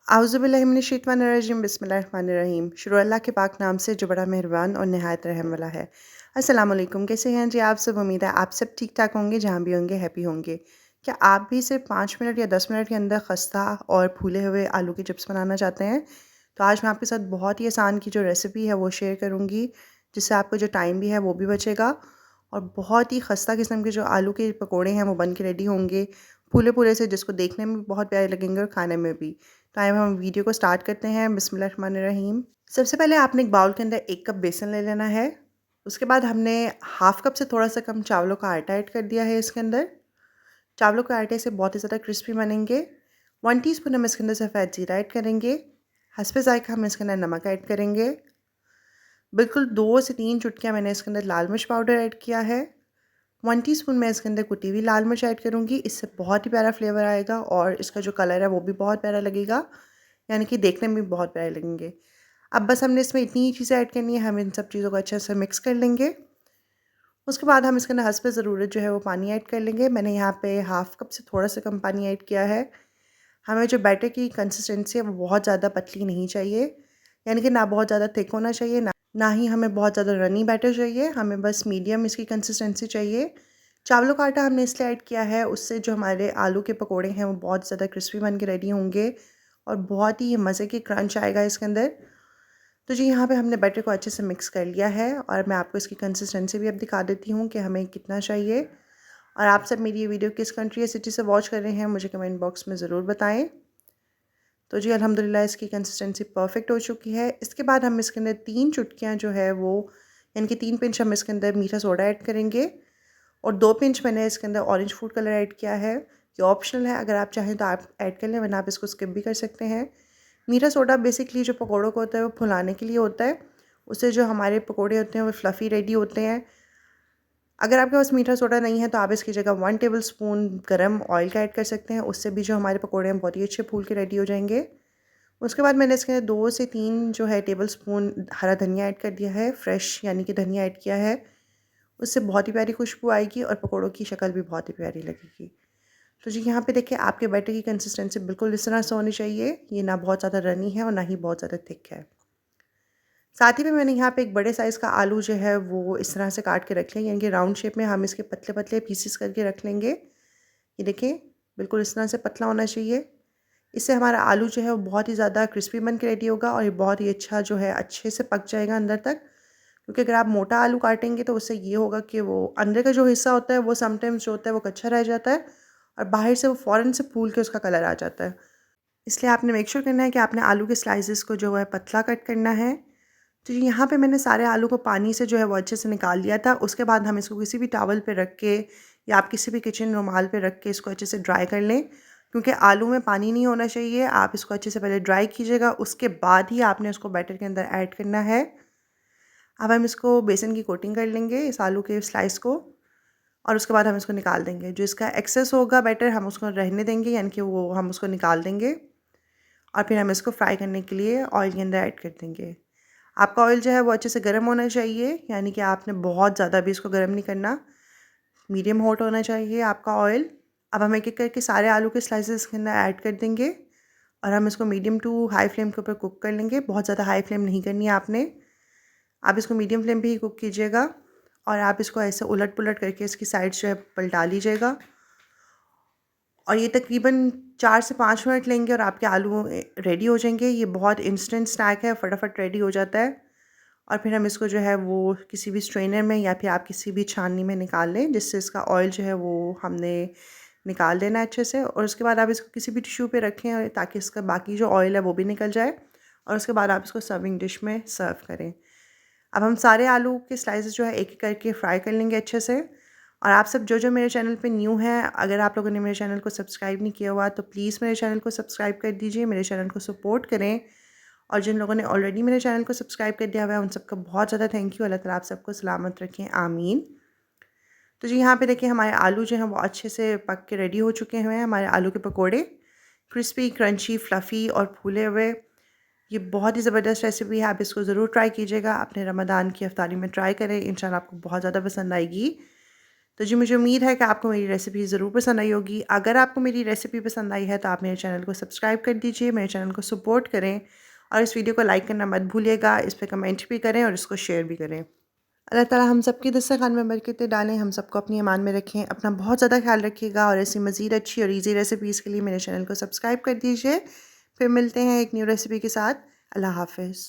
आउज़ुबिल्लाहिमिनश्शैतानिर्रजीम बिस्मिल्लाहिर्रहमानिर्रहीम। शुरू अल्लाह के पाक नाम से जो बड़ा मेहरबान और नहायत रहम वाला है। अस्सलाम वालेकुम, कैसे हैं जी आप सब? उम्मीद है आप सब ठीक-ठाक होंगे, जहाँ भी होंगे हैप्पी होंगे। क्या आप भी सिर्फ 5 मिनट या 10 मिनट के अंदर खस्ता और फूले हुए आलू के चिप्स बनाना चाहते हैं? तो आज मैं आपके साथ बहुत ही आसान की जो रेसिपी है वो शेयर करूँगी, जिससे आपको जो टाइम भी है वो भी बचेगा और बहुत ही खस्ता किस्म के जो आलू के पकोड़े हैं वो बन के रेडी होंगे, फूले-फूले से, जिसको देखने में भी बहुत प्यारे लगेंगे और खाने में भी। तो आइए हम वीडियो को स्टार्ट करते हैं। बिस्मिल्लाहिर्रहमानिर्रहीम। सबसे पहले आपने एक बाउल के अंदर 1 कप बेसन ले लेना है। उसके बाद हमने हाफ़ कप से थोड़ा-सा कम चावलों का आटा ऐड कर दिया है इसके अंदर। चावलों के आटे से बहुत ही ज़्यादा क्रिस्पी बनेंगे। 1 टीस्पून हम इसके अंदर सफ़ेद ज़ीरा ऐड करेंगे। हस्बे ज़ायक़ा हम इसके अंदर नमक ऐड करेंगे। बिल्कुल 2 से 3 चुटकियाँ मैंने इसके अंदर लाल मिर्च पाउडर ऐड किया है। 1 टीस्पून मैं इसके अंदर कुटी हुई लाल मिर्च ऐड करूँगी। इससे बहुत ही प्यारा फ्लेवर आएगा और इसका जो कलर है वो भी बहुत प्यारा लगेगा, यानी कि देखने में भी बहुत प्यारे लगेंगे। अब बस हमने इसमें इतनी ही चीज़ें ऐड करनी है, हम इन सब चीज़ों को अच्छे से मिक्स कर लेंगे। उसके बाद हम इसके अंदर हस्बे ज़रूरत जो है वो पानी ऐड कर लेंगे। मैंने यहाँ पे हाफ़ कप से थोड़ा सा कम पानी ऐड किया है। हमें जो बैटर की कंसिस्टेंसी है वो बहुत ज़्यादा पतली नहीं चाहिए, यानी कि ना बहुत ज़्यादा थिक होना चाहिए, ना ही हमें बहुत ज़्यादा रनी बैटर चाहिए। हमें बस मीडियम इसकी कंसिस्टेंसी चाहिए। चावलों का आटा हमने इसलिए ऐड किया है, उससे जो हमारे आलू के पकोड़े हैं वो बहुत ज़्यादा क्रिस्पी बन के रेडी होंगे और बहुत ही मज़े की क्रंच आएगा इसके अंदर। तो जी यहाँ पे हमने बैटर को अच्छे से मिक्स कर लिया है और मैं आपको इसकी कंसिस्टेंसी भी अब दिखा देती हूँ कि हमें कितना चाहिए। और आप सब मेरी ये वीडियो किस कंट्री या सिटी से वॉच कर रहे हैं, मुझे कमेंट बॉक्स में ज़रूर बताएं। तो जी अल्हम्दुलिल्लाह इसकी कंसिस्टेंसी परफेक्ट हो चुकी है। इसके बाद हम इसके अंदर 3 चुटकियाँ जो है वो, यानी कि 3 पिंच हम इसके अंदर मीठा सोडा ऐड करेंगे और 2 पिंच मैंने इसके अंदर ऑरेंज फूड कलर ऐड किया है। ये ऑप्शनल है, अगर आप चाहें तो आप ऐड कर लें, वरना आप इसको स्किप भी कर सकते हैं। मीठा सोडा बेसिकली जो पकोड़ों को होता है वो फुलाने के लिए होता है, उससे जो हमारे पकोड़े होते हैं वो फ्लफ़ी रेडी होते हैं। अगर आपके पास मीठा सोडा नहीं है तो आप इसकी जगह 1 टेबल स्पून गर्म ऑयल का ऐड कर सकते हैं, उससे भी जो हमारे पकोड़े हैं बहुत ही अच्छे फूल के रेडी हो जाएंगे। उसके बाद मैंने इसके अंदर 2 से 3 जो है टेबल स्पून हरा धनिया ऐड कर दिया है, फ्रेश यानी कि धनिया ऐड किया है। उससे बहुत ही प्यारी खुशबू आएगी और पकोड़ों की शक्ल भी बहुत ही प्यारी लगेगी। तो जी यहाँ पे देखिए आपके बैटर की कंसिस्टेंसी बिल्कुल इस तरह से होनी चाहिए। ये ना बहुत ज़्यादा रनी है और ना ही बहुत ज़्यादा थिक है। साथ ही में मैंने यहाँ पे एक बड़े साइज़ का आलू जो है वो इस तरह से काट के रख लिया, यानी कि राउंड शेप में हम इसके पतले-पतले पीसेस करके रख लेंगे। ये देखिए बिल्कुल इस तरह से पतला होना चाहिए। इससे हमारा आलू जो है वो बहुत ही ज़्यादा क्रिस्पी बन के रेडी होगा और ये बहुत ही अच्छा जो है अच्छे से पक जाएगा अंदर तक। क्योंकि अगर आप मोटा आलू काटेंगे तो उससे ये होगा कि वो अंदर का जो हिस्सा होता है वो समटाइम्स जो होता है वो कच्चा रह जाता है और बाहर से वो फ़ौरन से फूल के उसका कलर आ जाता है। इसलिए आपने मेक श्योर करना है कि आपने आलू के स्लाइसेस को जो है पतला कट करना है। तो यहाँ पे मैंने सारे आलू को पानी से जो है वो अच्छे से निकाल लिया था। उसके बाद हम इसको किसी भी टॉवल पे रख के या आप किसी भी किचन रुमाल पे रख के इसको अच्छे से ड्राई कर लें, क्योंकि आलू में पानी नहीं होना चाहिए। आप इसको अच्छे से पहले ड्राई कीजिएगा, उसके बाद ही आपने उसको बैटर के अंदर ऐड करना है। अब हम इसको बेसन की कोटिंग कर लेंगे इस आलू के स्लाइस को और उसके बाद हम इसको निकाल देंगे। जो इसका एक्सेस होगा बैटर हम उसको रहने देंगे, यानी कि वो हम उसको निकाल देंगे और फिर हम इसको फ्राई करने के लिए ऑयल के अंदर ऐड कर देंगे। आपका ऑयल जो है वो अच्छे से गर्म होना चाहिए, यानी कि आपने बहुत ज़्यादा भी इसको गर्म नहीं करना, मीडियम हॉट होना चाहिए आपका ऑयल। अब हम एक-एक करके सारे आलू के स्लाइसेस के अंदर ऐड कर देंगे और हम इसको मीडियम टू हाई फ्लेम के ऊपर कुक कर लेंगे। बहुत ज़्यादा हाई फ्लेम नहीं करनी है आपने, आप इसको मीडियम फ्लेम पे ही कुक कीजिएगा और आप इसको ऐसे उलट-पुलट करके इसकी साइड्स जो है पलटा लीजिएगा और ये तकरीबन 4 से 5 मिनट लेंगे और आपके आलू रेडी हो जाएंगे। ये बहुत इंस्टेंट स्नैक है, फटाफट रेडी हो जाता है। और फिर हम इसको जो है वो किसी भी स्ट्रेनर में या फिर आप किसी भी छाननी में निकाल लें, जिससे इसका ऑयल जो है वो हमने निकाल देना है अच्छे से। और उसके बाद आप इसको किसी भी टिश्यू पे रखें ताकि इसका बाकी जो ऑयल है वो भी निकल जाए और उसके बाद आप इसको सर्विंग डिश में सर्व करें। अब हम सारे आलू के स्लाइसेस जो है एक-एक करके फ्राई कर लेंगे अच्छे से। और आप सब जो मेरे चैनल पे न्यू हैं, अगर आप लोगों ने मेरे चैनल को सब्सक्राइब नहीं किया हुआ तो प्लीज़ मेरे चैनल को सब्सक्राइब कर दीजिए, मेरे चैनल को सपोर्ट करें। और जिन लोगों ने ऑलरेडी मेरे चैनल को सब्सक्राइब कर दिया हुआ है उन सबका बहुत ज़्यादा थैंक यू। अल्लाह ताला आप सबको सलामत रखें, आमीन। तो जी यहाँ पे देखिए हमारे आलू जो हैं वो अच्छे से पक के रेडी हो चुके हुए हैं। हमारे आलू के पकोड़े क्रिस्पी, क्रंची, फ्लफ़ी और फूले हुए। ये बहुत ही ज़बरदस्त रेसिपी है, आप इसको ज़रूर ट्राई कीजिएगा। अपने रमज़ान की इफ्तारी में ट्राई करें, इंशाल्लाह आपको बहुत ज़्यादा पसंद आएगी। तो जी मुझे उम्मीद है कि आपको मेरी रेसिपी ज़रूर पसंद आई होगी। अगर आपको मेरी रेसिपी पसंद आई है तो आप मेरे चैनल को सब्सक्राइब कर दीजिए, मेरे चैनल को सपोर्ट करें और इस वीडियो को लाइक करना मत भूलिएगा। इस पे कमेंट भी करें और इसको शेयर भी करें। अल्लाह ताला हम सबकी दस्तरखान में बरकतें डालें, हम सबको अपनी ईमान में रखें। अपना बहुत ज़्यादा ख्याल रखिएगा और ऐसी मज़ीद अच्छी और ईज़ी रेसिपीज़ के लिए मेरे चैनल को सब्सक्राइब कर दीजिए। फिर मिलते हैं एक न्यू रेसिपी के साथ। अल्लाह हाफ़िज़।